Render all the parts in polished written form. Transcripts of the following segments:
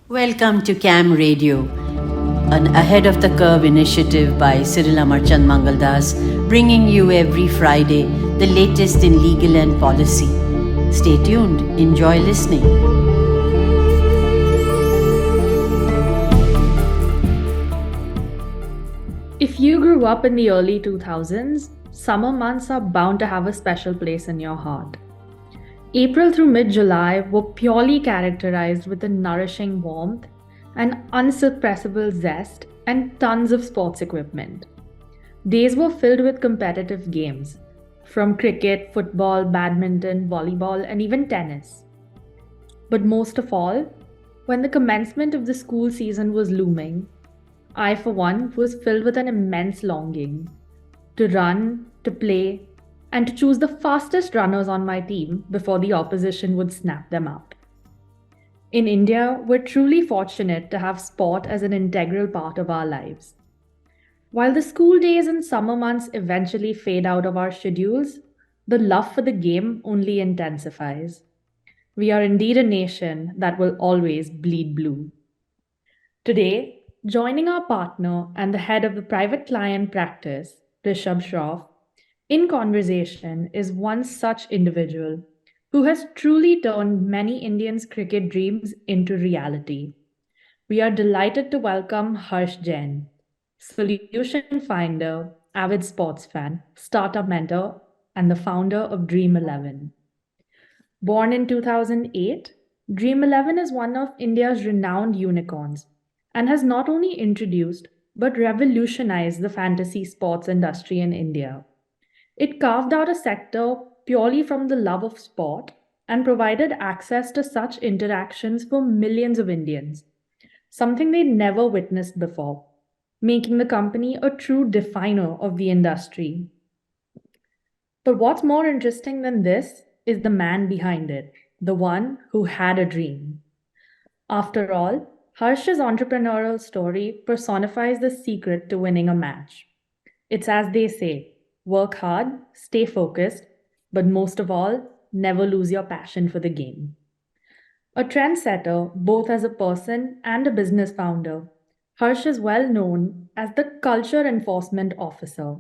Welcome to CAM Radio, an ahead of the curve initiative by Cyril Amarchand Mangaldas, bringing you every Friday the latest in legal and policy. Stay tuned, enjoy listening. If you grew up in the early 2000s, summer months are bound to have a special place in your heart. April through mid July were purely characterized with a nourishing warmth, an unsuppressible zest, and tons of sports equipment. Days were filled with competitive games, from cricket, football, badminton, volleyball, and even tennis. But most of all, when the commencement of the school season was looming, I, for one, was filled with an immense longing to run, to play, and to choose the fastest runners on my team before the opposition would snap them up. In India, we're truly fortunate to have sport as an integral part of our lives. While the school days and summer months eventually fade out of our schedules, the love for the game only intensifies. We are indeed a nation that will always bleed blue. Today, joining our partner and the head of the private client practice, Rishabh Shroff, in conversation is one such individual who has truly turned many Indians' cricket dreams into reality. We are delighted to welcome Harsh Jain, solution finder, avid sports fan, startup mentor, and the founder of Dream 11. Born in 2008, Dream 11 is one of India's renowned unicorns and has not only introduced but revolutionized the fantasy sports industry in India. It carved out a sector purely from the love of sport and provided access to such interactions for millions of Indians, something they'd never witnessed before, making the company a true definer of the industry. But what's more interesting than this is the man behind it, the one who had a dream. After all, Harsh's entrepreneurial story personifies the secret to winning a match. It's as they say, work hard, stay focused, but most of all, never lose your passion for the game. A trendsetter, both as a person and a business founder, Harsh is well known as the Culture Enforcement Officer,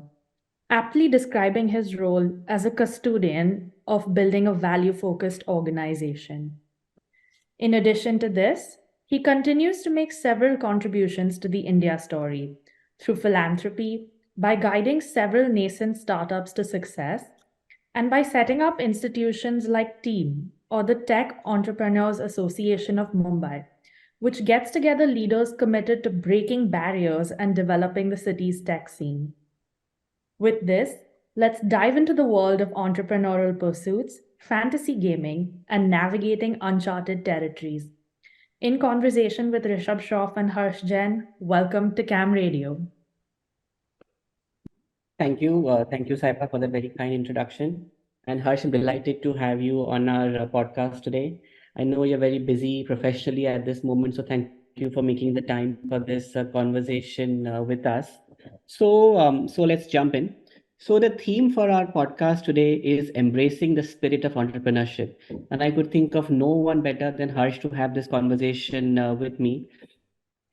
aptly describing his role as a custodian of building a value focused organization. In addition to this, he continues to make several contributions to the India story through philanthropy, by guiding several nascent startups to success, and by setting up institutions like TEAM or the Tech Entrepreneurs Association of Mumbai, which gets together leaders committed to breaking barriers and developing the city's tech scene. With this, let's dive into the world of entrepreneurial pursuits, fantasy gaming, and navigating uncharted territories. In conversation with Rishabh Shroff and Harsh Jain, welcome to Cam Radio. Thank you, Saipa, for the very kind introduction. And Harsh, I'm delighted to have you on our podcast today. I know you're very busy professionally at this moment, so thank you for making the time for this conversation with us. So let's jump in. So the theme for our podcast today is embracing the spirit of entrepreneurship, and I could think of no one better than Harsh to have this conversation with me.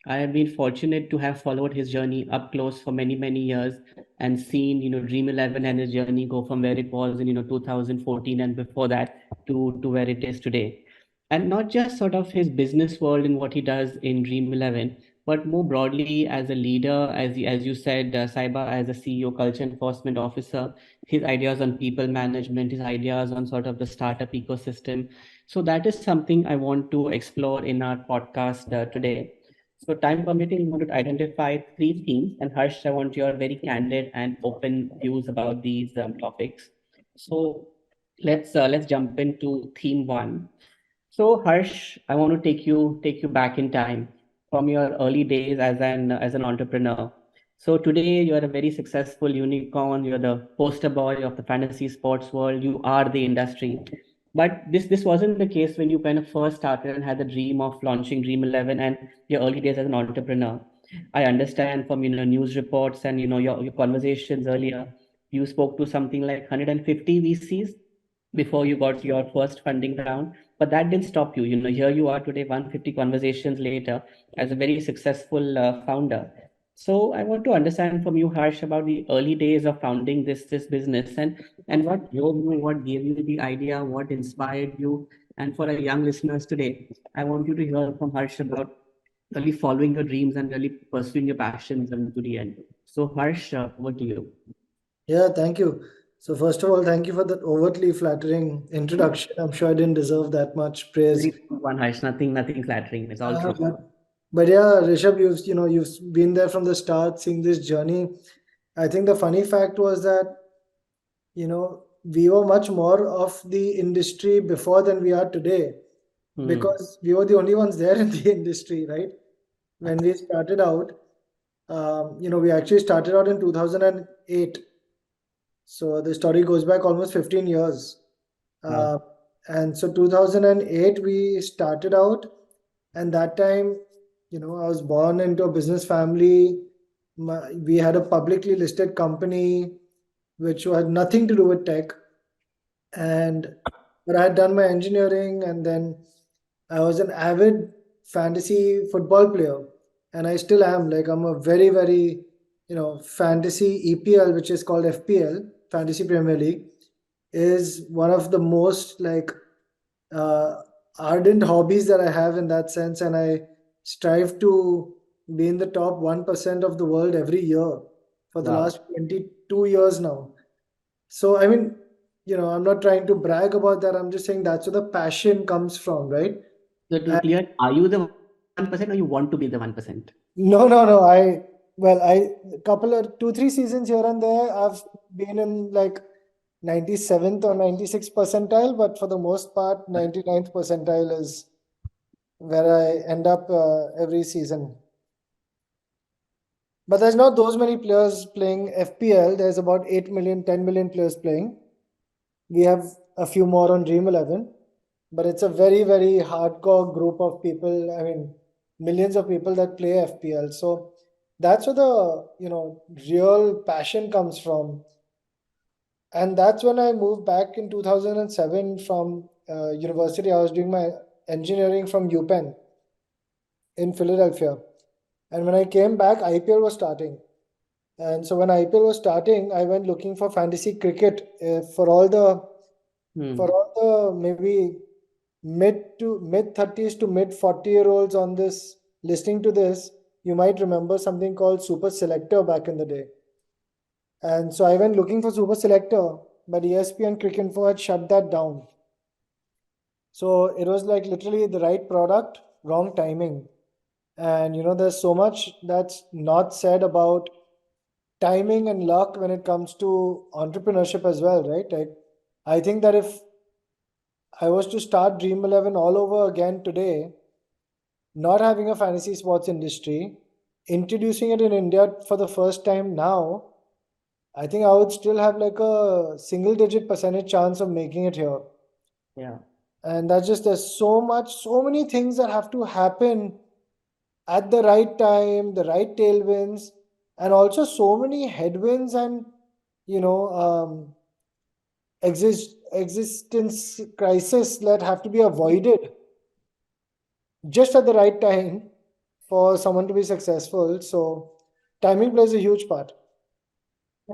I have been fortunate to have followed his journey up close for many, many years and seen, Dream 11 and his journey go from where it was in, 2014 and before that to where it is today. And not just sort of his business world and what he does in Dream 11, but more broadly as a leader, as you said, Saiba, as a CEO, culture enforcement officer, his ideas on people management, his ideas on sort of the startup ecosystem. So that is something I want to explore in our podcast today. So, time permitting, we want to identify three themes, and Harsh, I want your very candid and open views about these topics. So, let's jump into theme one. So, Harsh, I want to take you back in time from your early days as an entrepreneur. So today you are a very successful unicorn. You're the poster boy of the fantasy sports world. You are the industry. But this wasn't the case when you kind of first started and had the dream of launching Dream 11 and your early days as an entrepreneur. I understand from news reports and your conversations earlier, you spoke to something like 150 VCs before you got your first funding round, but that didn't stop you. Here you are today, 150 conversations later, as a very successful founder. So I want to understand from you, Harsh, about the early days of founding this business, and what drove you, what gave you the idea, what inspired you. And for our young listeners today, I want you to hear from Harsh about really following your dreams and really pursuing your passions to the end. So Harsh, over to you. Yeah, thank you. So first of all, thank you for that overtly flattering introduction. I'm sure I didn't deserve that much praise. Very small one, Harsh. Nothing flattering. It's all Uh, true. but, but yeah, Rishabh, you've been there from the start, seeing this journey. I think the funny fact was that we were much more of the industry before than we are today, Hmm. because we were the only ones there in the industry, right? When we started out, we actually started out in 2008. So the story goes back almost 15 years. Wow. Uh, and so 2008, we started out, and that time, I was born into a business family. We had a publicly listed company which had nothing to do with tech. And but I had done my engineering, and then I was an avid fantasy football player, and I still am. Like, I'm a very, very, fantasy EPL, which is called FPL, Fantasy Premier League, is one of the most like uh, ardent hobbies that I have in that sense, and I strive to be in the top 1% of the world every year for the Wow. last 22 years now. So, I mean, I'm not trying to brag about that. I'm just saying that's where the passion comes from, right? So to And clear, are you the 1% or you want to be the 1%? no, no, no. I couple of 2, 3 seasons here and there, I've been in like 97th or 96th percentile, but for the most part, 99th percentile is where I end up every season. But there's not those many players playing FPL. There's about 8 million, 10 million players playing. We have a few more on Dream 11, but it's a very, very hardcore group of people. I mean, millions of people that play FPL. So that's where the, real passion comes from. And that's when I moved back in 2007 from university. I was doing my engineering from UPenn in Philadelphia. And when I came back, IPL was starting. And so when IPL was starting, I went looking for fantasy cricket Hmm. for all the maybe mid 30s to mid 40-year-olds on this listening to this. You might remember something called Super Selector back in the day. And so I went looking for Super Selector, but ESPN Cricket Info had shut that down. So it was like literally the right product, wrong timing. And there's so much that's not said about timing and luck when it comes to entrepreneurship as well, right? I think that if I was to start Dream 11 all over again today, not having a fantasy sports industry, introducing it in India for the first time now, I think I would still have like a single digit percentage chance of making it here. Yeah. And that's just, there's so many things that have to happen at the right time, the right tailwinds, and also so many headwinds and, you know, existence crisis that have to be avoided just at the right time for someone to be successful. So timing plays a huge part.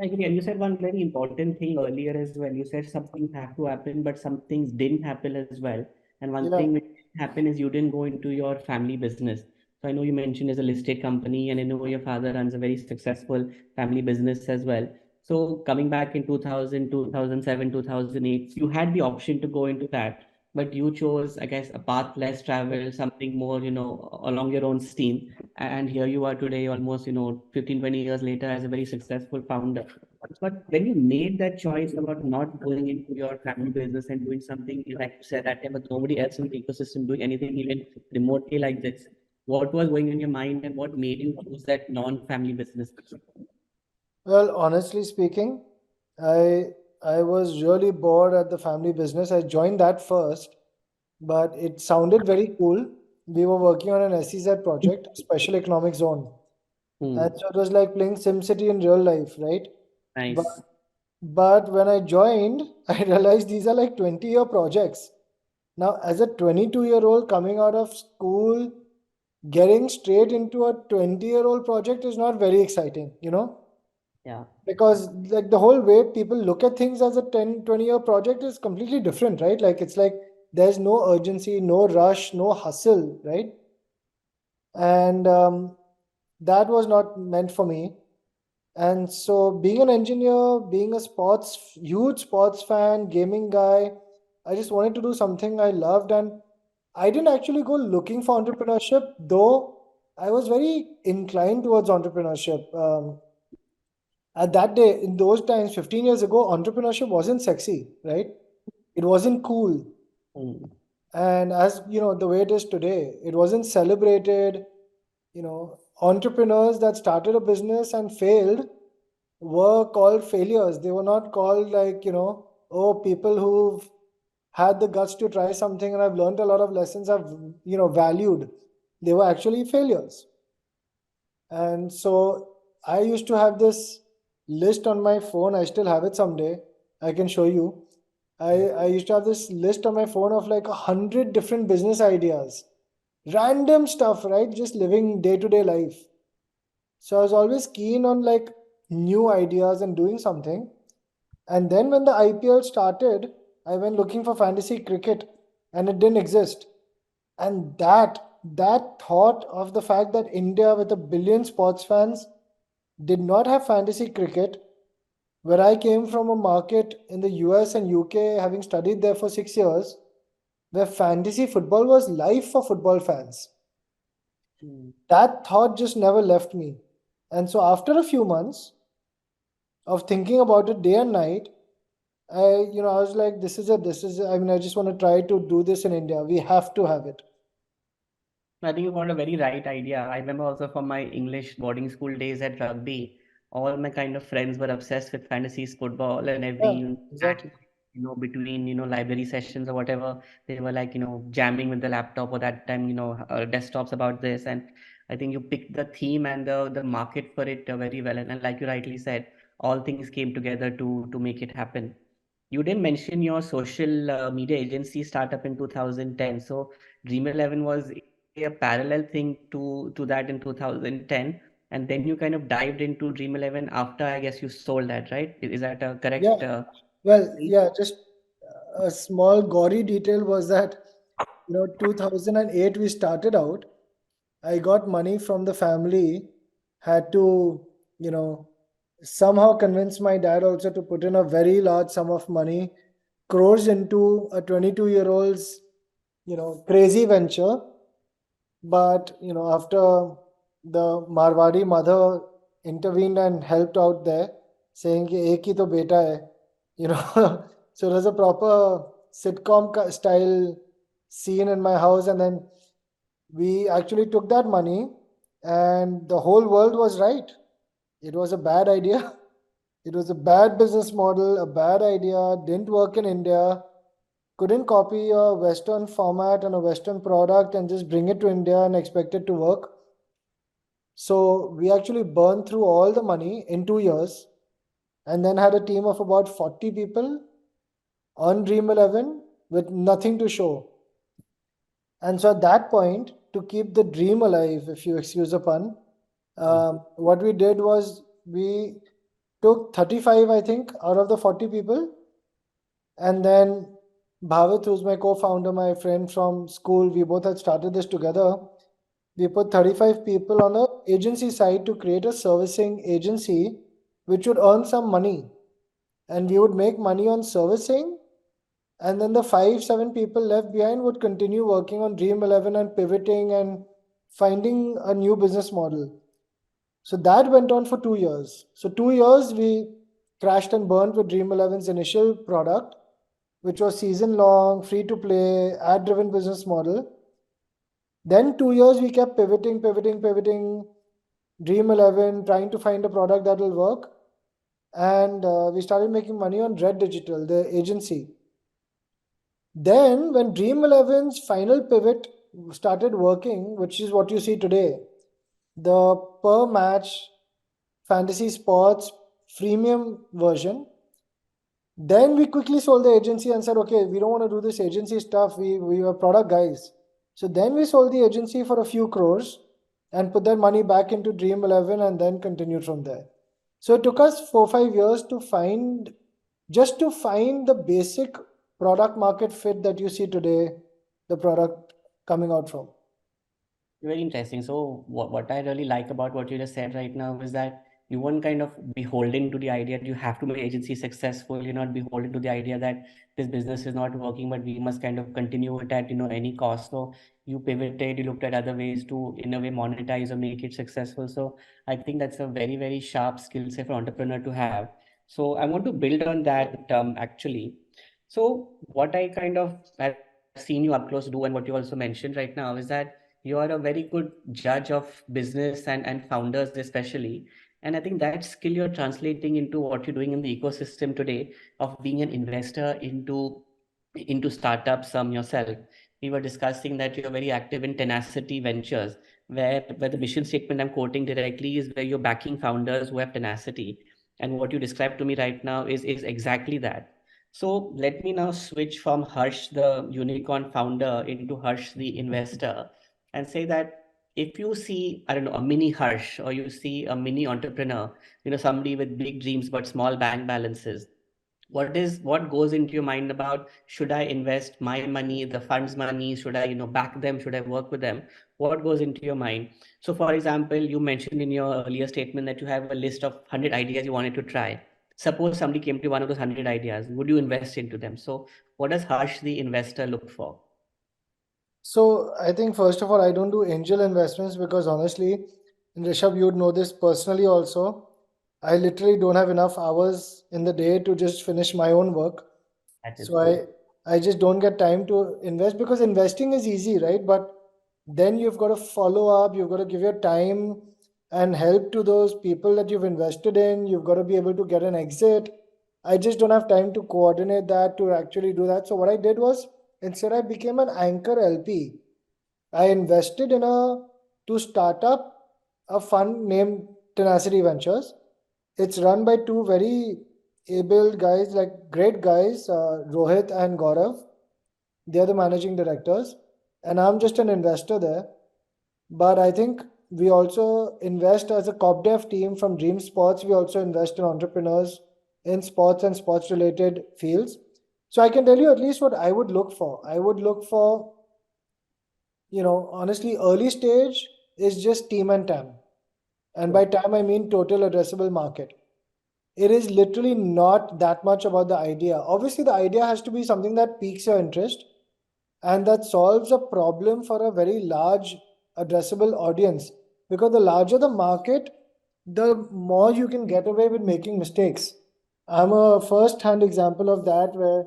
I agree. And you said one very important thing earlier as well. You said some things have to happen, but some things didn't happen as well. And one Yeah. thing which happened is you didn't go into your family business. So I know you mentioned as a listed company, and I know your father runs a very successful family business as well. So coming back in 2000, 2007, 2008, you had the option to go into that, but you chose, I guess, a path less traveled, something more, along your own steam. And here you are today, almost 15, 20 years later, as a very successful founder. But when you made that choice about not going into your family business and doing something, like you said, that time with nobody else in the ecosystem doing anything even remotely like this, what was going in your mind and what made you choose that non-family business? Well, honestly speaking, I I was really bored at the family business. I joined that first, but it sounded very cool. We were working on an SEZ project, Special Economic Zone. And Hmm. so it was like playing SimCity in real life, right? But Nice. but when I joined, I realized these are like 20-year projects. Now, as a 22-year-old coming out of school, getting straight into a 20-year-old project is not very exciting, Yeah. because like the whole way people look at things as a 10, 20-year project is completely different, right? Like it's like there's no urgency, no rush, no hustle, right? And that was not meant for me. And so being an engineer, being a huge sports fan, gaming guy, I just wanted to do something I loved. And I didn't actually go looking for entrepreneurship, though I was very inclined towards entrepreneurship. At that day, in those times, 15 years ago, entrepreneurship wasn't sexy, right? It wasn't cool. Mm. And as you know, the way it is today, it wasn't celebrated. Entrepreneurs that started a business and failed were called failures. They were not called like, oh, people who've had the guts to try something and I've learned a lot of lessons I've, valued. They were actually failures. And so I used to have this list on my phone. I still have it someday. I can show you. I used to have this list on my phone of like 100 different business ideas. Random stuff, right? Just living day-to-day life. So I was always keen on like new ideas and doing something. And then when the IPL started, I went looking for fantasy cricket and it didn't exist. And that thought of the fact that India with a billion sports fans did not have fantasy cricket, where I came from a market in the US and UK, having studied there for 6 years, where fantasy football was life for football fans. Mm. That thought just never left me. And so after a few months of thinking about it day and night, I was like, I mean, I just want to try to do this in India. We have to have it. I think you got a very right idea. I remember also from my English boarding school days at rugby, all my kind of friends were obsessed with fantasy football, and every Yeah, exactly. between library sessions or whatever, they were like jamming with the laptop or that time desktops about this. And I think you picked the theme and the market for it very well. And like you rightly said, all things came together to make it happen. You didn't mention your social media agency startup in 2010. So Dream 11 was a parallel thing to that in 2010, and then you kind of dived into Dream 11 after, I guess, you sold that, right? Is that a Yeah. correct Well, read? yeah, just a small gory detail was that, 2008 we started out. I got money from the family, had to, somehow convince my dad also to put in a very large sum of money, crores into a 22-year-old's, crazy venture. But, after the Marwadi mother intervened and helped out there, saying, कि एक ही तो बेटा है, so there's a proper sitcom style scene in my house. And then we actually took that money, and the whole world was right. It was a bad idea. It was a bad business model, a bad idea, didn't work in India, couldn't copy a Western format and a Western product and just bring it to India and expect it to work. So we actually burned through all the money in 2 years and then had a team of about 40 people on Dream 11 with nothing to show. And so at that point, to keep the dream alive, if you excuse the pun, what we did was we took 35, I think, out of the 40 people. And then Bhavit, who's my co-founder, my friend from school, we both had started this together. We put 35 people on the agency side to create a servicing agency which would earn some money. And we would make money on servicing. And then the 5, 7 people left behind would continue working on Dream 11 and pivoting and finding a new business model. So that went on for 2 years. So 2 years we crashed and burned with Dream 11's initial product, which was season long, free to play, ad driven business model. Then 2 years we kept pivoting, Dream 11, trying to find a product that will work. And we started making money on Red Digital, the agency. Then when Dream 11's final pivot started working, which is what you see today, the per match fantasy sports freemium version, Then we quickly sold the agency and said, okay, we don't want to do this agency stuff. We were product guys. So then we sold the agency for a few crores and put that money back into Dream 11 and then continued from there. So it took us 4-5 years to find the basic product market fit that you see today, the product coming out from. Very interesting. So what I really like about what you just said right now is that you weren't kind of beholden to the idea that you have to make agency successful. You're not beholden to the idea that this business is not working, but we must kind of continue it at, any cost. So you pivoted, you looked at other ways to, in a way, monetize or make it successful. So I think that's a very, very sharp skill set for entrepreneur to have. So I want to build on that actually. So what I kind of have seen you up close do, and what you also mentioned right now, is that you are a very good judge of business and founders especially. And I think that skill you're translating into what you're doing in the ecosystem today of being an investor into startups yourself. We were discussing that you're very active in tenacity ventures, where the mission statement I'm quoting directly is where you're backing founders who have tenacity. And what you described to me right now is exactly that. So let me now switch from Harsh, the unicorn founder, into Harsh, the investor, and say that if you see, I don't know, a mini Harsh, or you see a mini entrepreneur, somebody with big dreams but small bank balances, what goes into your mind about, should I invest my money, the fund's money, should I, back them, should I work with them? What goes into your mind? So for example, you mentioned in your earlier statement that you have a list of 100 ideas you wanted to try. Suppose somebody came to one of those 100 ideas, would you invest into them? So what does Harsh the investor look for? So I think first of all, I don't do angel investments because honestly, and Rishabh, you'd know this personally also. I literally don't have enough hours in the day to just finish my own work. That is So I just don't get time to invest because investing is easy, right? But then you've got to follow up, you've got to give your time and help to those people that you've invested in. You've got to be able to get an exit. I just don't have time to coordinate that, to actually do that. So what I did was instead I became an anchor LP. I invested in to start up a fund named Tenacity Ventures. It's run by two very able guys, like great guys, Rohit and Gaurav. They're the managing directors, and I'm just an investor there. But I think we also invest as a corp dev team from Dream Sports. We also invest in entrepreneurs in sports and sports related fields. So I can tell you at least what I would look for. I would look for, honestly, early stage is just team and TAM. And by TAM, I mean total addressable market. It is literally not that much about the idea. Obviously, the idea has to be something that piques your interest and that solves a problem for a very large addressable audience. Because the larger the market, the more you can get away with making mistakes. I'm a first hand example of that, where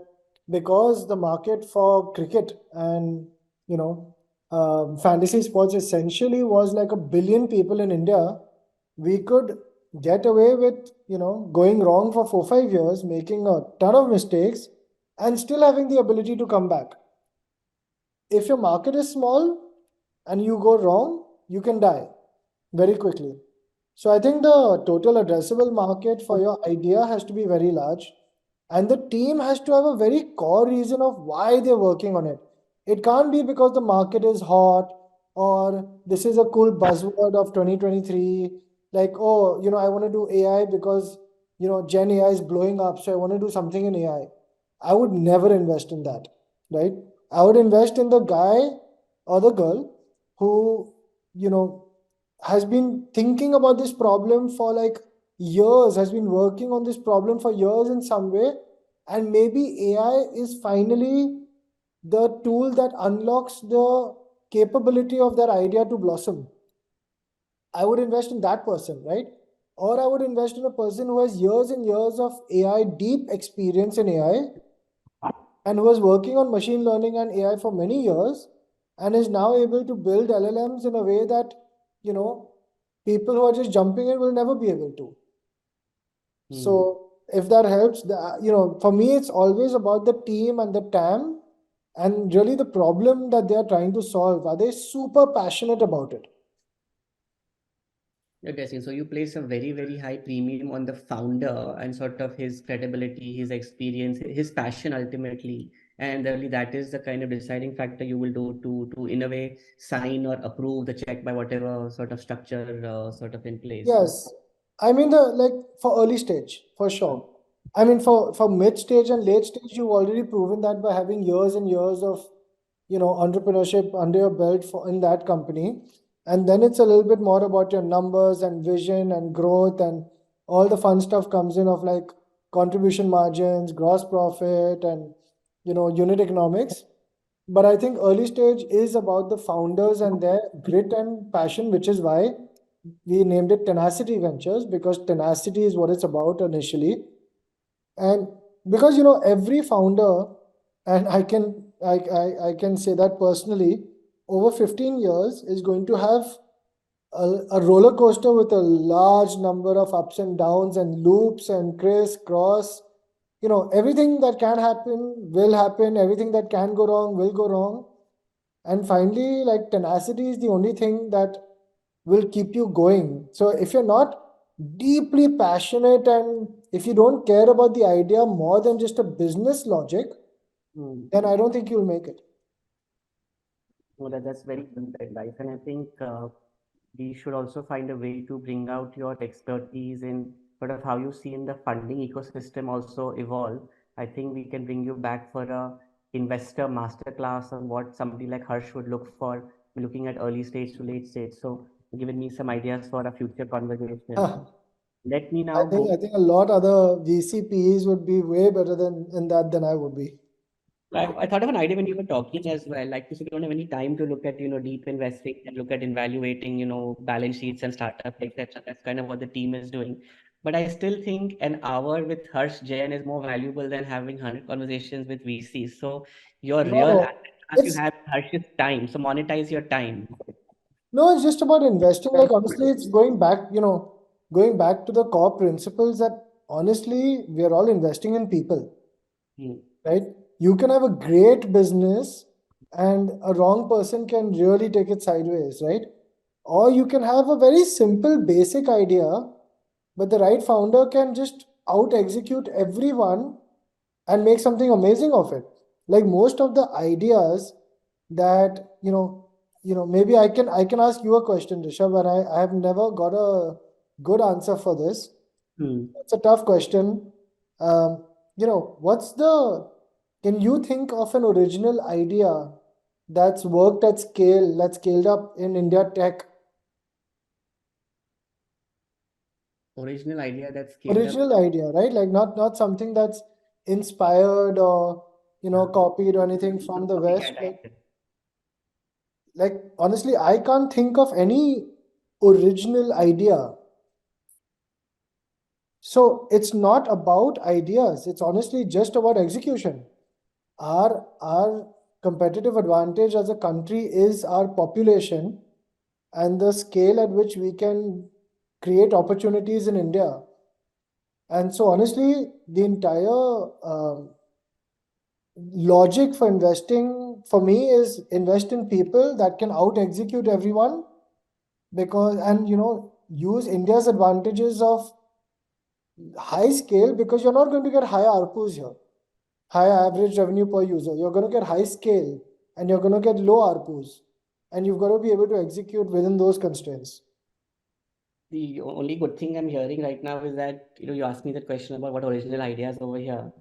because the market for cricket and fantasy sports essentially was like 1 billion people in India, we could get away with going wrong for 4-5 years, making a ton of mistakes, and still having the ability to come back. If your market is small and you go wrong, you can die very quickly. So I think the total addressable market for your idea has to be very large, and the team has to have a very core reason of why they're working on it. It can't be because the market is hot or this is a cool buzzword of 2023. Like, oh, I want to do AI because, Gen AI is blowing up, so I want to do something in AI. I would never invest in that, right? I would invest in the guy or the girl who, has been thinking about this problem for like years, has been working on this problem for years in some way, and maybe AI is finally the tool that unlocks the capability of that idea to blossom. I would invest in that person, right? Or I would invest in a person who has years and years of AI, deep experience in AI, and who was working on machine learning and AI for many years, and is now able to build LLMs in a way that, people who are just jumping in will never be able to. So if that helps, for me, it's always about the team and the TAM and really the problem that they are trying to solve. Are they super passionate about it? Interesting. So you place a very, very high premium on the founder and sort of his credibility, his experience, his passion ultimately. And really that is the kind of deciding factor you will do to in a way sign or approve the check by whatever sort of structure sort of in place. Yes, I mean the like for early stage for sure. I mean for mid stage and late stage, you've already proven that by having years and years of entrepreneurship under your belt for in that company, and then it's a little bit more about your numbers and vision and growth and all the fun stuff comes in of like contribution margins, gross profit, and unit economics. But I think early stage is about the founders and their grit and passion, which is why we named it Tenacity Ventures, because tenacity is what it's about initially. And because every founder, and I can say that personally, over 15 years is going to have a roller coaster with a large number of ups and downs and loops and crisscross. Everything that can happen will happen, everything that can go wrong will go wrong. And finally, like tenacity is the only thing that will keep you going. So if you're not deeply passionate and if you don't care about the idea more than just a business logic, then I don't think you'll make it. Well, that's very good advice. And I think we should also find a way to bring out your expertise in sort of how you see in the funding ecosystem also evolve. I think we can bring you back for a investor masterclass on what somebody like Harsh would look for, looking at early stage to late stage. So giving me some ideas for a future conversation. Let me now go. I think a lot other VCPs would be way better than in that than I would be. I thought of an idea when you were talking as well. Like you said, you don't have any time to look at, deep investing and look at evaluating, balance sheets and startup, etc. That's kind of what the team is doing. But I still think an hour with Harsh Jain is more valuable than having 100 conversations with VCs. So your real No, asset class you it's have Harsh is time. So monetize your time. no, it's just about investing. Like honestly, it's going back to the core principles that honestly we are all investing in people. Hmm. Right? You can have a great business and a wrong person can really take it sideways, right? Or you can have a very simple, basic idea, but the right founder can just out execute everyone and make something amazing of it. Like most of the ideas that, maybe I can ask you a question, Rishabh, and I have never got a good answer for this. Hmm. It's a tough question. What's the, can you think of an original idea that's worked at scale, that's scaled up in India tech? Original idea that scaled up. Original idea, right? Like not something that's inspired or, copied or anything from the West. Copycat idea. Like honestly, I can't think of any original idea. So it's not about ideas. It's honestly just about execution. Our competitive advantage as a country is our population and the scale at which we can create opportunities in India. And so honestly, the entire logic for investing for me is invest in people that can out execute everyone, because and use India's advantages of high scale, because you're not going to get high ARPUs here, high average revenue per user. You're going to get high scale and you're going to get low ARPUs. And you've got to be able to execute within those constraints. The only good thing I'm hearing right now is that, you asked me that question about what original ideas over here.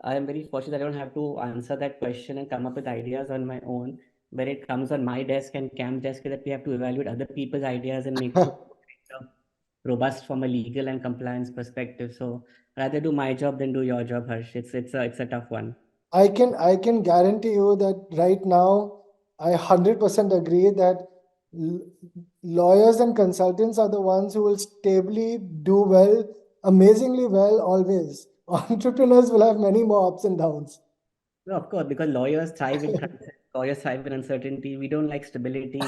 I am very fortunate that I don't have to answer that question and come up with ideas on my own. When it comes on my desk and Cam's desk, that we have to evaluate other people's ideas and make sure it's robust from a legal and compliance perspective. So rather do my job than do your job, Harsh. It's a tough one. I can guarantee you that right now, I 100% agree that l- lawyers and consultants are the ones who will stably do well, amazingly well always. Entrepreneurs will have many more ups and downs. No, of course, because lawyers thrive in crisis, lawyers thrive in uncertainty. We don't like stability.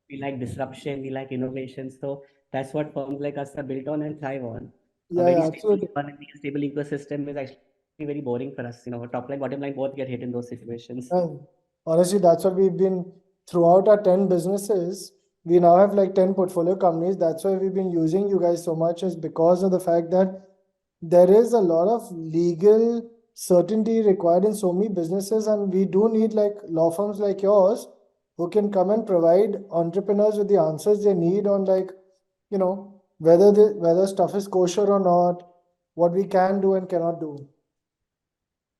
We like disruption. We like innovation. So that's what firms like us are built on and thrive on. A Yeah, very yeah, stable absolutely. economy, a stable ecosystem is actually very boring for us. Top line, bottom line both get hit in those situations. And honestly, that's what we've been throughout our 10 businesses. We now have like 10 portfolio companies. That's why we've been using you guys so much, is because of the fact that there is a lot of legal certainty required in so many businesses, and we do need like law firms like yours who can come and provide entrepreneurs with the answers they need on, like, whether stuff is kosher or not, what we can do and cannot do.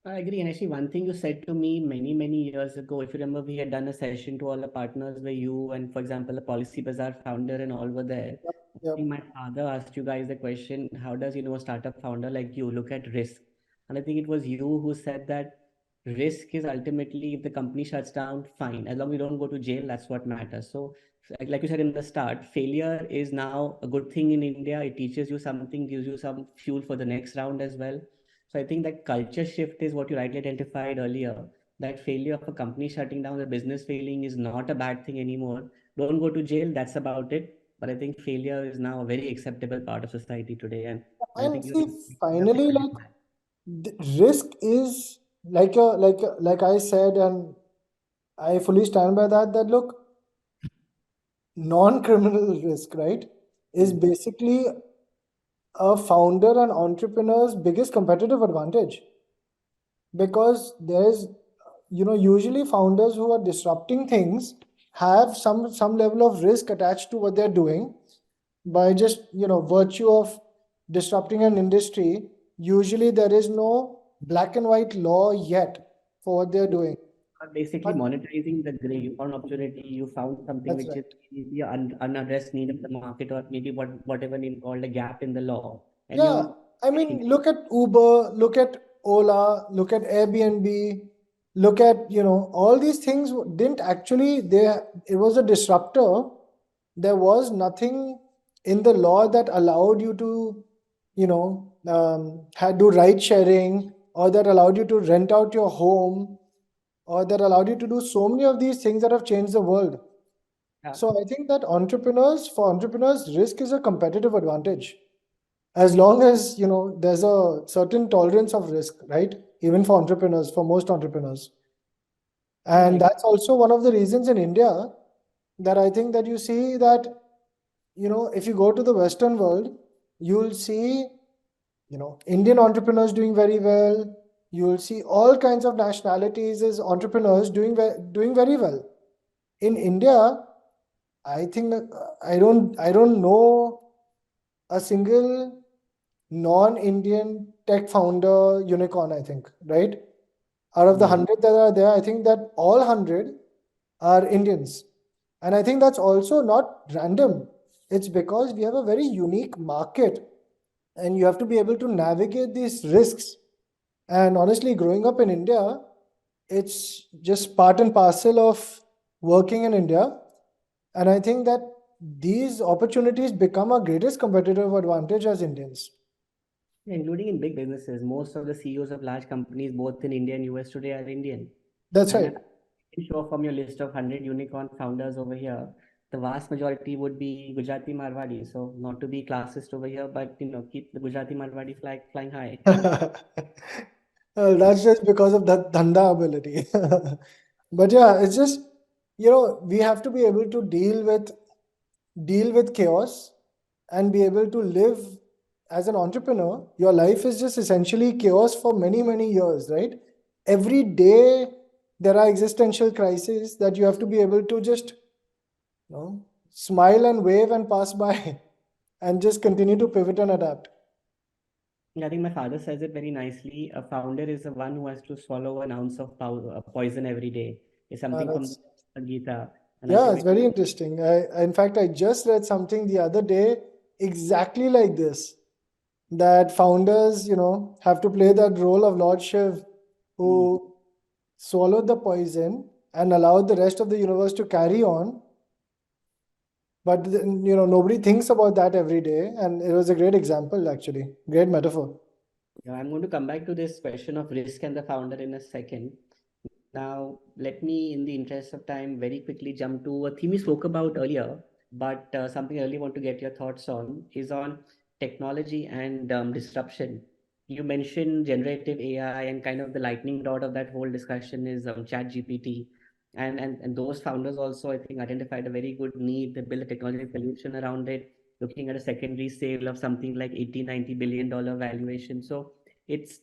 I agree. And actually, one thing you said to me many, many years ago, if you remember, we had done a session to all the partners where you and, for example, the Policy Bazaar founder and all were there. I Yep. think my father asked you guys the question, how does, a startup founder like you look at risk? And I think it was you who said that risk is ultimately, if the company shuts down, fine. As long as you don't go to jail, that's what matters. So, like you said in the start, failure is now a good thing in India. It teaches you something, gives you some fuel for the next round as well. So I think that culture shift is what you rightly identified earlier. That failure of a company shutting down, the business failing is not a bad thing anymore. Don't go to jail, that's about it. But I think failure is now a very acceptable part of society today. And I And think see, you have finally, acknowledged like, that. the risk is like I said, and I fully stand by that. That look, non-criminal risk, right, is Mm. basically a founder and entrepreneur's biggest competitive advantage, because there's, usually founders who are disrupting things have some level of risk attached to what they're doing, by just, virtue of disrupting an industry. Usually there is no black and white law yet for what they're doing. Are basically But monetizing the gray. You found opportunity, you found something that's which is right. maybe an unaddressed need of the market, or maybe whatever name called a gap in the law. And Yeah, you're I mean, look at Uber, look at Ola, look at Airbnb, look at, all these things didn't actually, it was a disruptor. There was nothing in the law that allowed you to, do ride sharing, or that allowed you to rent out your home, or that allowed you to do so many of these things that have changed the world. yeah. So I think that for entrepreneurs, risk is a competitive advantage, as long as, there's a certain tolerance of risk, right, even for entrepreneurs, for most entrepreneurs. And Like, that's also one of the reasons in India that I think that you see that, if you go to the Western world, you'll see, Indian entrepreneurs doing very well. You'll see all kinds of nationalities as entrepreneurs doing very well. In India, I think I don't know a single non-Indian tech founder unicorn, I think, right? Out of the mm, 100 that are there, I think that all 100 are Indians. And I think that's also not random. It's because we have a very unique market, and you have to be able to navigate these risks. And honestly, growing up in India, it's just part and parcel of working in India. And I think that these opportunities become our greatest competitive advantage as Indians. including in big businesses, most of the CEOs of large companies, both in India and US today, are Indian. That's And right. I'm sure from your list of 100 unicorn founders over here, the vast majority would be Gujarati Marwadi. So not to be classist over here, but keep the Gujarati Marwadi flag flying high. Well, that's just because of that dhanda ability. But yeah, it's just, we have to be able to deal with chaos and be able to live as an entrepreneur. Your life is just essentially chaos for many, many years, right? Every day there are existential crises that you have to be able to just, smile and wave and pass by and just continue to pivot and adapt. I think my father says it very nicely. A founder is the one who has to swallow an ounce of poison every day. It's something from That's the Gita. And I Yeah, think it's very interesting. In fact, I just read something the other day exactly like this, that founders, have to play that role of Lord Shiv, mm, who swallowed the poison and allowed the rest of the universe to carry on. But then, nobody thinks about that every day, and it was a great example, actually, great metaphor. yeah, I'm going to come back to this question of risk and the founder in a second. Now, let me, in the interest of time, very quickly jump to a theme we spoke about earlier, but something I really want to get your thoughts on is on technology and disruption. You mentioned generative AI, and kind of the lightning rod of that whole discussion is ChatGPT. And those founders also, I think, identified a very good need. They built a technology solution around it, looking at a secondary sale of something like 80-90 billion dollar valuation. So it's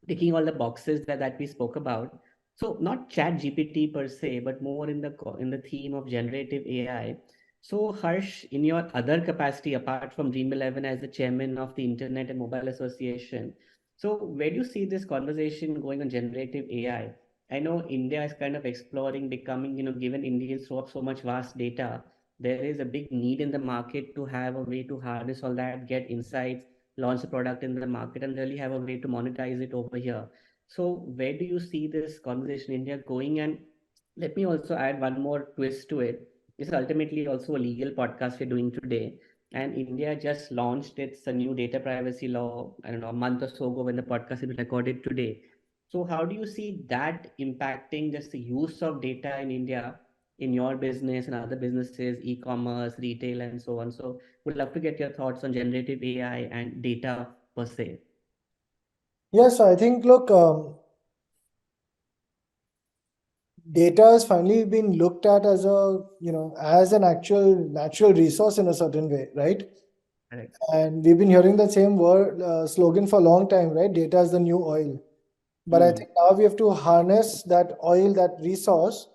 ticking all the boxes that we spoke about. So not chat GPT per se, but more in the theme of generative AI. So Harsh, in your other capacity apart from Dream 11 as the chairman of the Internet and Mobile Association, so where do you see this conversation going on generative AI? I know India is kind of exploring becoming, given Indians throw up so much vast data, there is a big need in the market to have a way to harness all that, get insights, launch a product in the market, and really have a way to monetize it over here. So where do you see this conversation in India going? And let me also add one more twist to it. This is ultimately also a legal podcast we're doing today. And India just launched its a new data privacy law, I don't know, a month or so ago when the podcast is recorded today. So how do you see that impacting just the use of data in India in your business and other businesses, e-commerce, retail, and so on? So would love to get your thoughts on generative AI and data per se. Yeah, so I think, look, data has finally been looked at as as an actual natural resource in a certain way, right? Correct. And we've been hearing the same word slogan for a long time, right? Data is the new oil. But I Hmm. think now we have to harness that oil, that resource,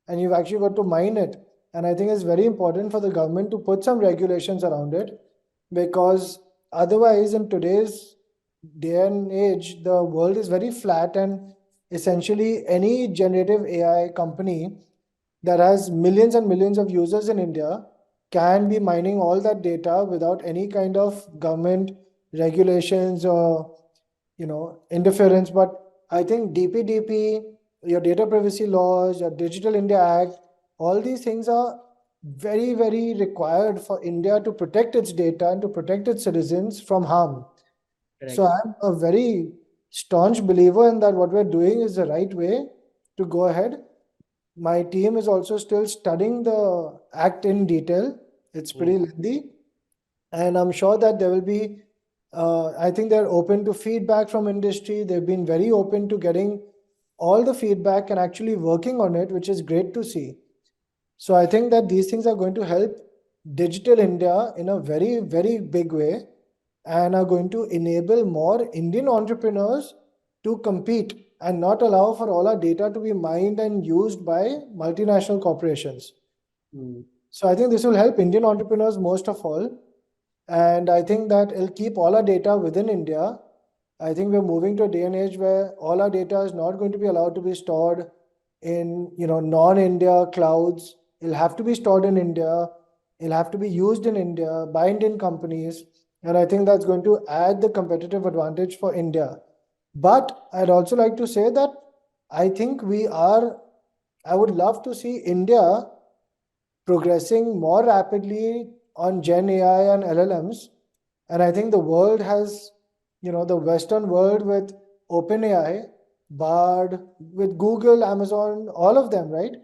and you've actually got to mine it. And I think it's very important for the government to put some regulations around it, because otherwise, in today's day and age, the world is very flat, and essentially any generative AI company that has millions and millions of users in India can be mining all that data without any kind of government regulations or interference. But I think DPDP, your data privacy laws, your Digital India Act, all these things are very, very required for India to protect its data and to protect its citizens from harm. So Correct. I'm a very staunch believer in that what we're doing is the right way to go ahead. My team is also still studying the act in detail. It's Hmm. pretty lengthy, and I'm sure that there will be. I think they're open to feedback from industry. They've been very open to getting all the feedback and actually working on it, which is great to see. So I think that these things are going to help digital India in a very, very big way, and are going to enable more Indian entrepreneurs to compete and not allow for all our data to be mined and used by multinational corporations. Hmm. So I think this will help Indian entrepreneurs most of all. And I think that it'll keep all our data within India. I think we're moving to a day and age where all our data is not going to be allowed to be stored in non-India clouds. It'll have to be stored in India. It'll have to be used in India by Indian companies. And I think that's going to add the competitive advantage for India. But I'd also like to say that I think I would love to see India progressing more rapidly on Gen AI and LLMs. And I think the world has, the Western world with OpenAI, Bard, with Google, Amazon, all of them, right?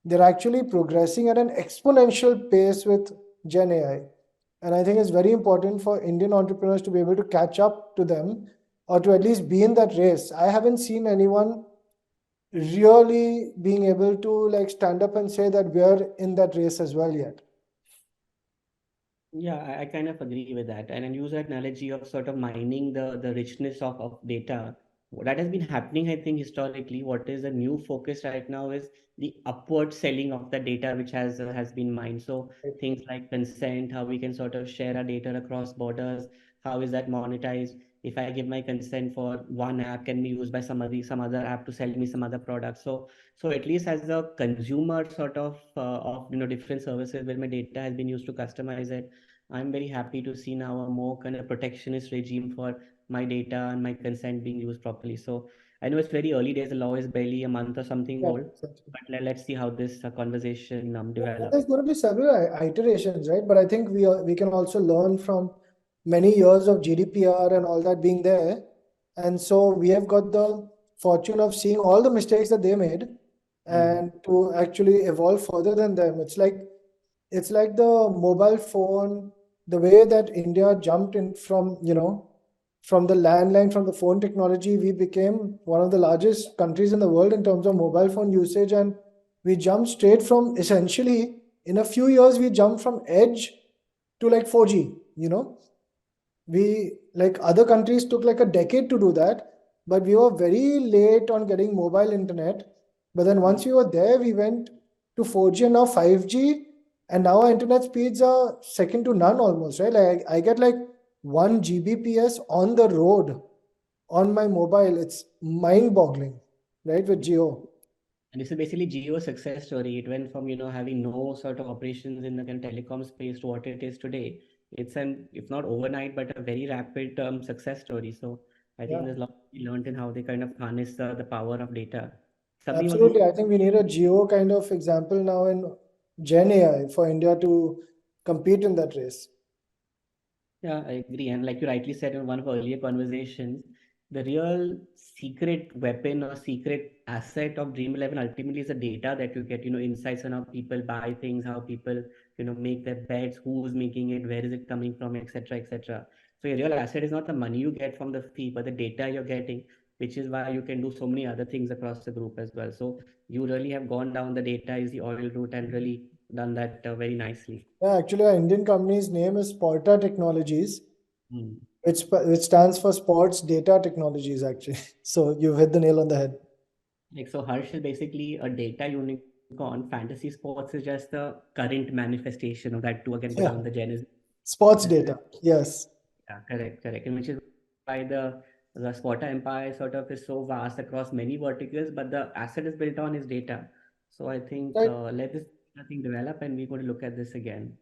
They're actually progressing at an exponential pace with Gen AI. And I think it's very important for Indian entrepreneurs to be able to catch up to them, or to at least be in that race. I haven't seen anyone really being able to like stand up and say that we're in that race as well yet. Yeah, I kind of agree with that. And use that analogy of sort of mining the richness of data. That has been happening, I think, historically. What is the new focus right now is the upward selling of the data which has been mined. So things like consent, how we can sort of share our data across borders, how is that monetized? If I give my consent for one app, can be used by some other app to sell me some other product. So at least as a consumer sort of different services where my data has been used to customize it, I'm very happy to see now a more kind of protectionist regime for my data and my consent being used properly. So I know it's very early days. The law is barely a month or something Yeah, old, exactly. but let's see how this conversation And develops. there's going to be several iterations, right? But I think we can also learn from many years of GDPR and all that being there. And so we have got the fortune of seeing all the mistakes that they made, Mm. and to actually evolve further than them. It's like the mobile phone, the way that India jumped in from the landline, from the phone technology. We became one of the largest countries in the world in terms of mobile phone usage, and we jumped straight from, essentially in a few years we jumped from edge to like 4G. We, like other countries, took like a decade to do that, but we were very late on getting mobile internet. But then once we were there, we went to 4G and now 5G, and now our internet speeds are second to none almost, right? Like I get like 1 Gbps on the road on my mobile. It's mind boggling, right? With Geo. And this is basically Geo's success story. It went from, having no sort of operations in the kind of telecom space to what it is today. It's if not overnight, but a very rapid success story. So I think Yeah, there's a lot to be learned in how they kind of harness the power of data. Somebody wants absolutely. I think we need a Geo kind of example now in Gen AI for India to compete in that race. Yeah, I agree. And like you rightly said in one of our earlier conversations, the real secret weapon or secret asset of Dream 11 ultimately is the data that you get, insights on how people buy things, how people, make their bets, who's making it, where is it coming from, etc., etc. So your real asset is not the money you get from the fee, but the data you're getting, which is why you can do so many other things across the group as well. So you really have gone down the data is the oil route and really done that very nicely. Yeah, actually, our Indian company's name is Porta Technologies, Hmm. which stands for Sports Data Technologies, actually. So you've hit the nail on the head. Like, so Harsh is basically a data unicorn. Fantasy sports is just the current manifestation of that too. Again, go Yeah, down the genesis. sports This is, data. Yes. yeah, correct, correct. And which is why the sporta empire sort of is so vast across many verticals, but the asset is built on is data. So I think Right. let this thing develop, and we're going to look at this again.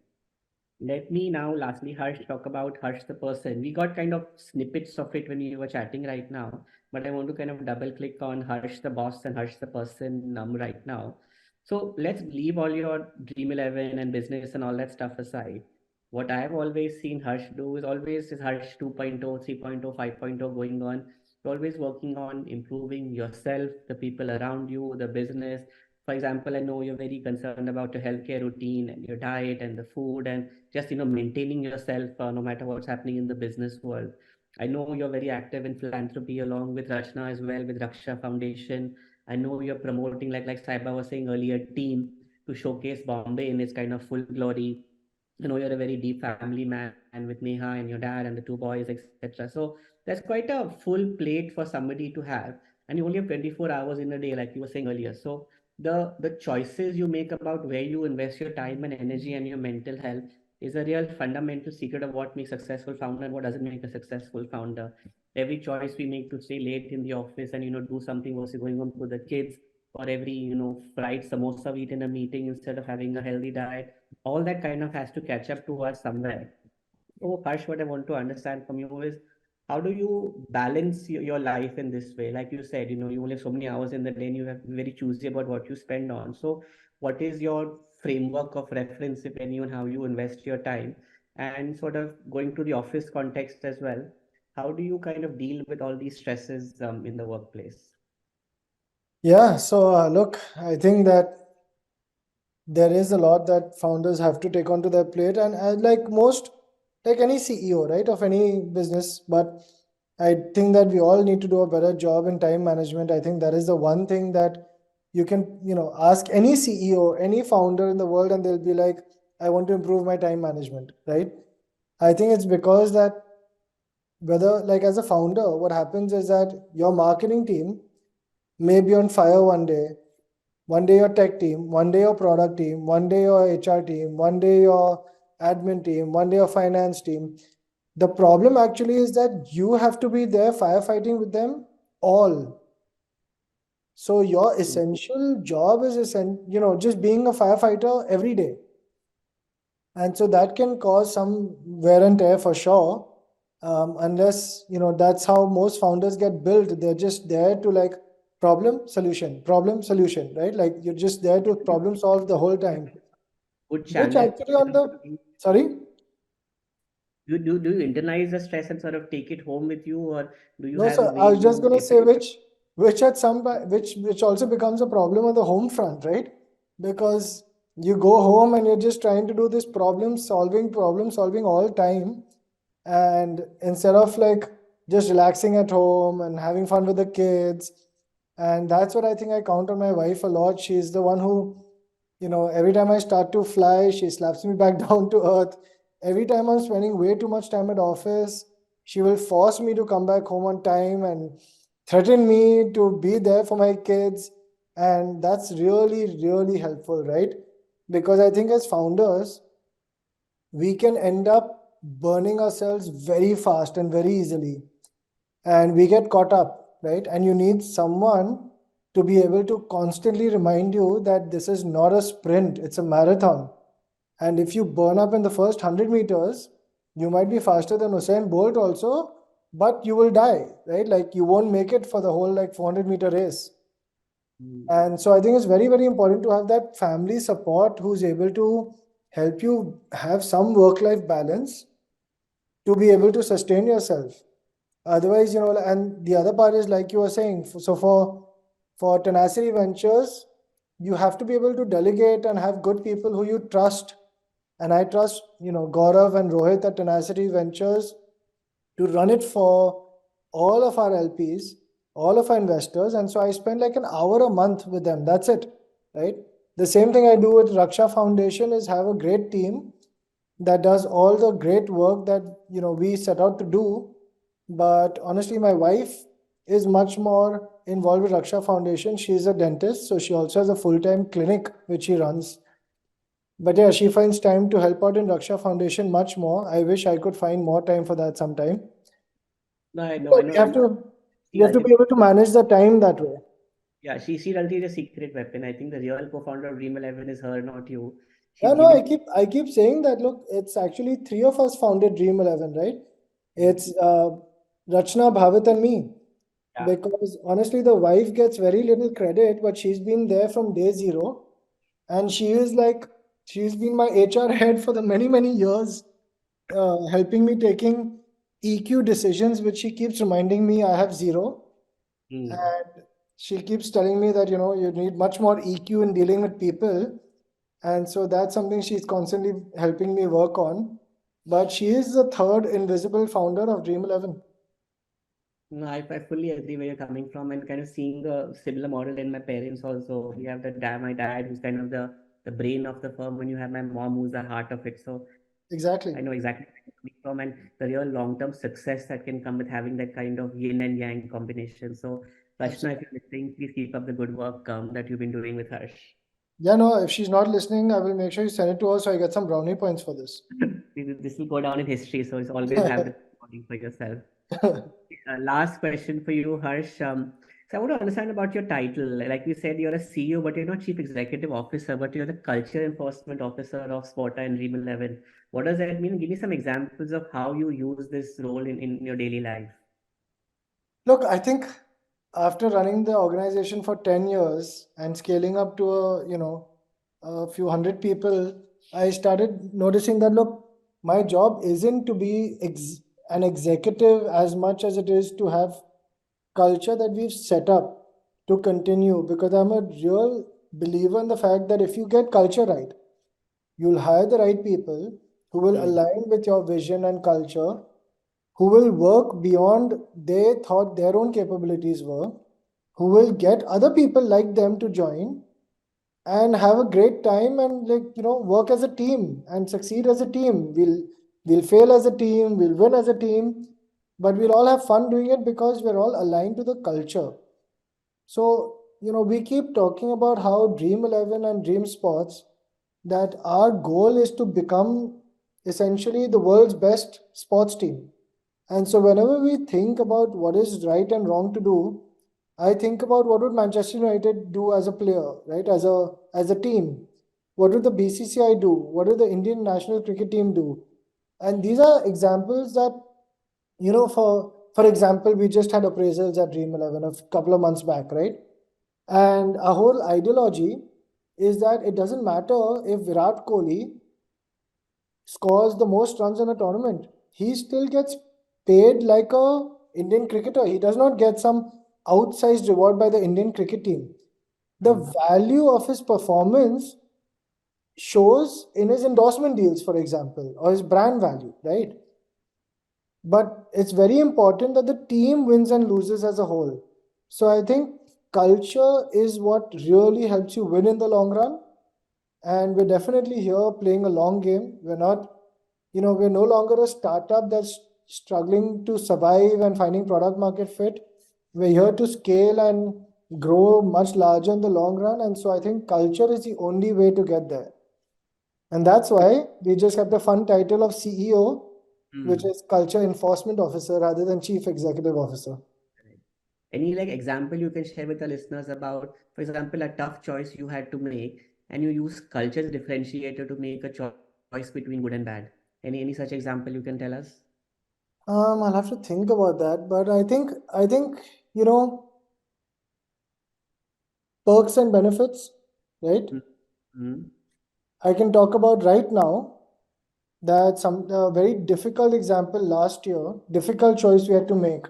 Let me now, lastly, Harsh, talk about Harsh the person. We got kind of snippets of it when we were chatting right now, but I want to kind of double click on Harsh the boss and Harsh the person right now. So let's leave all your Dream 11 and business and all that stuff aside. What I've always seen Harsh do is always is Harsh 2.0, 3.0, 5.0 going on. You're always working on improving yourself, the people around you, the business. For example, I know you're very concerned about your healthcare routine and your diet and the food and just maintaining yourself no matter what's happening in the business world. I know you're very active in philanthropy along with Rachna as well with Raksha Foundation. I know you're promoting like Saiba was saying earlier, team to showcase Bombay in its kind of full glory. I know you're a very deep family man with Neha and your dad and the two boys, etc. So that's quite a full plate for somebody to have, and you only have 24 hours in a day, like you were saying earlier. So the choices you make about where you invest your time and energy and your mental health is a real fundamental secret of what makes successful founder and what doesn't make a successful founder. Every choice we make to stay late in the office and do something versus going home to the kids, or every fried samosa we eat in a meeting instead of having a healthy diet, all that kind of has to catch up to us somewhere. So, Harsh, what I want to understand from you is how do you balance your life in this way? Like you said, you only have so many hours in the day and you have to be very choosy about what you spend on. So, what is your framework of reference, if any, on how you invest your time? And sort of going to the office context as well, how do you kind of deal with all these stresses in the workplace? Yeah. So look, I think that there is a lot that founders have to take onto their plate, and like any CEO, right, of any business. But I think that we all need to do a better job in time management. I think that is the one thing that you can, ask any CEO, any founder in the world, and they'll be like, I want to improve my time management, right? I think it's because that, whether like as a founder, what happens is that your marketing team may be on fire one day your tech team, one day your product team, one day your HR team, one day your admin team, one day your finance team. The problem actually is that you have to be there firefighting with them all. So your essential job is just being a firefighter every day. And so that can cause some wear and tear for sure. Unless, that's how most founders get built. They're just there to like problem, solution, right? Like you're just there to problem solve the whole time. Good Which channel. actually on the, sorry? Do you internalize the stress and sort of take it home with you, or do you No, have a sir. way I was just you gonna if say which at some which also becomes a problem on the home front, right? Because you go home and you're just trying to do this problem solving all time, and instead of like just relaxing at home and having fun with the kids, And that's what I think I count on my wife a lot. She's the one who, every time I start to fly, she slaps me back down to earth. Every time I'm spending way too much time at office, she will force me to come back home on time and threaten me to be there for my kids. And that's really, really helpful, right? Because I think as founders, we can end up burning ourselves very fast and very easily. And we get caught up, right? And you need someone to be able to constantly remind you that this is not a sprint, it's a marathon. And if you burn up in the first 100 meters, you might be faster than Usain Bolt also, but you will die, right? Like you won't make it for the whole like 400-meter race. And so I think it's very, very important to have that family support who's able to help you have some work-life balance to be able to sustain yourself. Otherwise, and the other part is like you were saying, so for Tenacity Ventures, you have to be able to delegate and have good people who you trust. And I trust, Gaurav and Rohit at Tenacity Ventures to run it for all of our LPs, all of our investors. And so I spend like an hour a month with them. That's it, right? The same thing I do with Raksha Foundation is have a great team that does all the great work that we set out to do. But honestly, my wife is much more involved with Raksha Foundation. She's a dentist, so she also has a full-time clinic which she runs. But yeah, she finds time to help out in Raksha Foundation much more. I wish I could find more time for that sometime. No, I know. You have to be able to manage the time that way. Yeah, she really is a secret weapon. I think the real co-founder of Dream 11 is her, not you. Yeah, She'll no, give it. I keep saying that. Look, it's actually three of us founded Dream 11, right? It's Rachna, Bhavit, and me. Yeah. Because honestly, the wife gets very little credit, but she's been there from day zero. And she's been my HR head for the many, many years, helping me taking EQ decisions, which she keeps reminding me I have zero. And she keeps telling me that, you need much more EQ in dealing with people. And so that's something she's constantly helping me work on. But she is the third invisible founder of Dream 11. No, I fully agree where you're coming from, and kind of seeing the similar model in my parents also. We have my dad who's kind of the brain of the firm, and you have my mom who's the heart of it. So Exactly. I know exactly where you're coming from, and the real long-term success that can come with having that kind of yin and yang combination. So Rashna, if you're listening, please keep up the good work that you've been doing with Harsh. Yeah, no, if she's not listening, I will make sure you send it to her so I get some brownie points for this. This will go down in history, so it's always have the recording for yourself. Last question for you, Harsh. So I want to understand about your title. Like you said, you're a CEO, but you're not Chief Executive Officer, but you're the Culture Enforcement Officer of Sporta and Dream 11. What does that mean? Give me some examples of how you use this role in your daily life. Look, I think after running the organization for 10 years and scaling up to a few hundred people, I started noticing that look, my job isn't to be an executive as much as it is to have culture that we've set up to continue, because I'm a real believer in the fact that if you get culture right, you'll hire the right people who will align with your vision and culture, who will work beyond they thought their own capabilities were, who will get other people like them to join and have a great time and work as a team and succeed as a team. We'll fail as a team, we'll win as a team, but we'll all have fun doing it because we're all aligned to the culture. So, we keep talking about how Dream 11 and Dream Sports, that our goal is to become essentially the world's best sports team. And so whenever we think about what is right and wrong to do, I think about what would Manchester United do as a player, right? As a team. What would the BCCI do? What would the Indian national cricket team do? And these are examples that, for example, we just had appraisals at Dream 11 a couple of months back, right? And our whole ideology is that it doesn't matter if Virat Kohli scores the most runs in a tournament. He still gets paid like a Indian cricketer. He does not get some outsized reward by the Indian cricket team. The value of his performance shows in his endorsement deals, for example, or his brand value, right? But it's very important that the team wins and loses as a whole. So I think culture is what really helps you win in the long run. And we're definitely here playing a long game. We're not, we're no longer a startup that's struggling to survive and finding product market fit. We're here to scale and grow much larger in the long run. And so I think culture is the only way to get there. And that's why we just kept the fun title of CEO, which is Culture Enforcement Officer rather than Chief Executive Officer. Any example you can share with the listeners about, for example, a tough choice you had to make and you use culture as a differentiator to make a choice between good and bad? Any such example you can tell us? I'll have to think about that, but I think perks and benefits, right? I can talk about right now that a very difficult example last year, difficult choice we had to make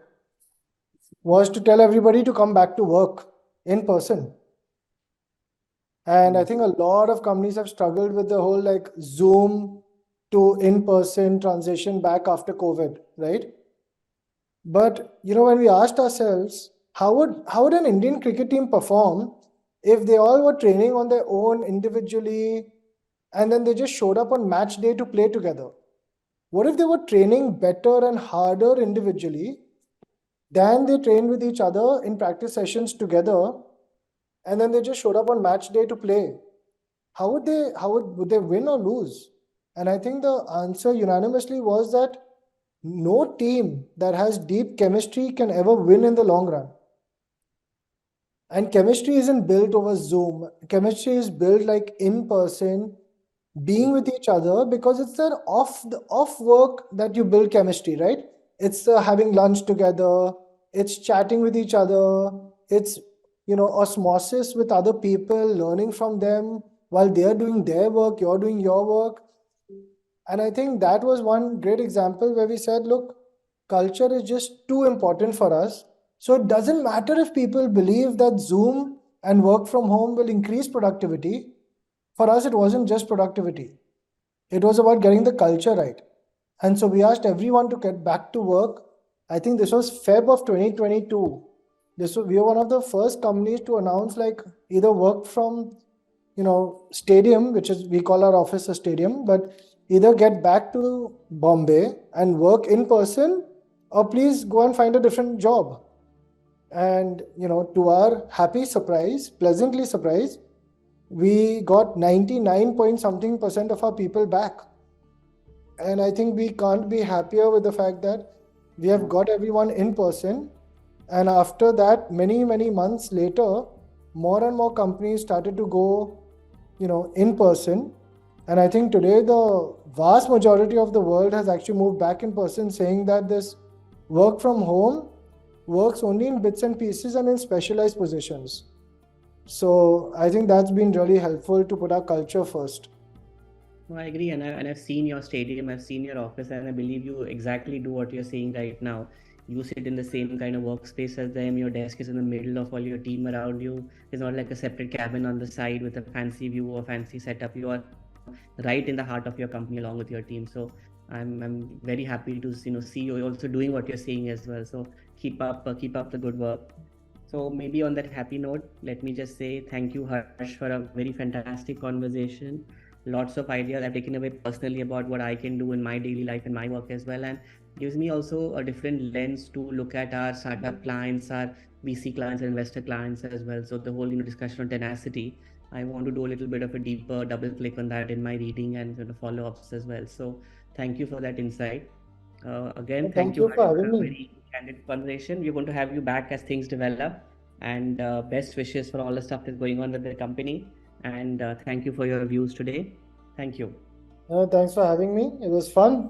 was to tell everybody to come back to work in person. And I think a lot of companies have struggled with the whole Zoom to in-person transition back after COVID, right? But when we asked ourselves, how would an Indian cricket team perform if they all were training on their own individually and then they just showed up on match day to play together? What if they were training better and harder individually than they trained with each other in practice sessions together, and then they just showed up on match day to play? Would they win or lose? And I think the answer unanimously was that no team that has deep chemistry can ever win in the long run. And chemistry isn't built over Zoom. Chemistry is built in person, being with each other, because it's the off work that you build chemistry, right? It's having lunch together, it's chatting with each other, it's osmosis with other people, learning from them while they're doing their work, you're doing your work. And I think that was one great example where we said, look, culture is just too important for us. So it doesn't matter if people believe that Zoom and work from home will increase productivity. For us, it wasn't just productivity. It was about getting the culture right. And so we asked everyone to get back to work. I think this was Feb of 2022. We were one of the first companies to announce either work from, stadium, which is, we call our office a stadium, but either get back to Bombay and work in person, or please go and find a different job. And, to our happy surprise, pleasantly surprised, we got 99 point something % of our people back. And I think we can't be happier with the fact that we have got everyone in person. And after that, many, many months later, more and more companies started to go, in person. And I think today the vast majority of the world has actually moved back in person, saying that this work from home works only in bits and pieces and in specialized positions. So I think that's been really helpful to put our culture first. No, I agree, and I've seen your stadium, I've seen your office, and I believe you exactly do what you're saying right now. You sit in the same kind of workspace as them, your desk is in the middle of all your team around you. It's not like a separate cabin on the side with a fancy view or fancy setup. You are right in the heart of your company along with your team. So I'm very happy to see you also doing what you're saying as well. So keep up the good work. So maybe on that happy note, let me just say thank you, Harsh, for a very fantastic conversation. Lots of ideas I've taken away personally about what I can do in my daily life and my work as well, and gives me also a different lens to look at our startup clients, our VC clients, and investor clients as well. So the whole discussion on tenacity, I want to do a little bit of a deeper double click on that in my reading and follow-ups as well. So thank you for that insight. Again, Thank you for having me. Very candid conversation. We're going to have you back as things develop, and best wishes for all the stuff that's going on with the company. And thank you for your views today. Thank you. Thanks for having me. It was fun.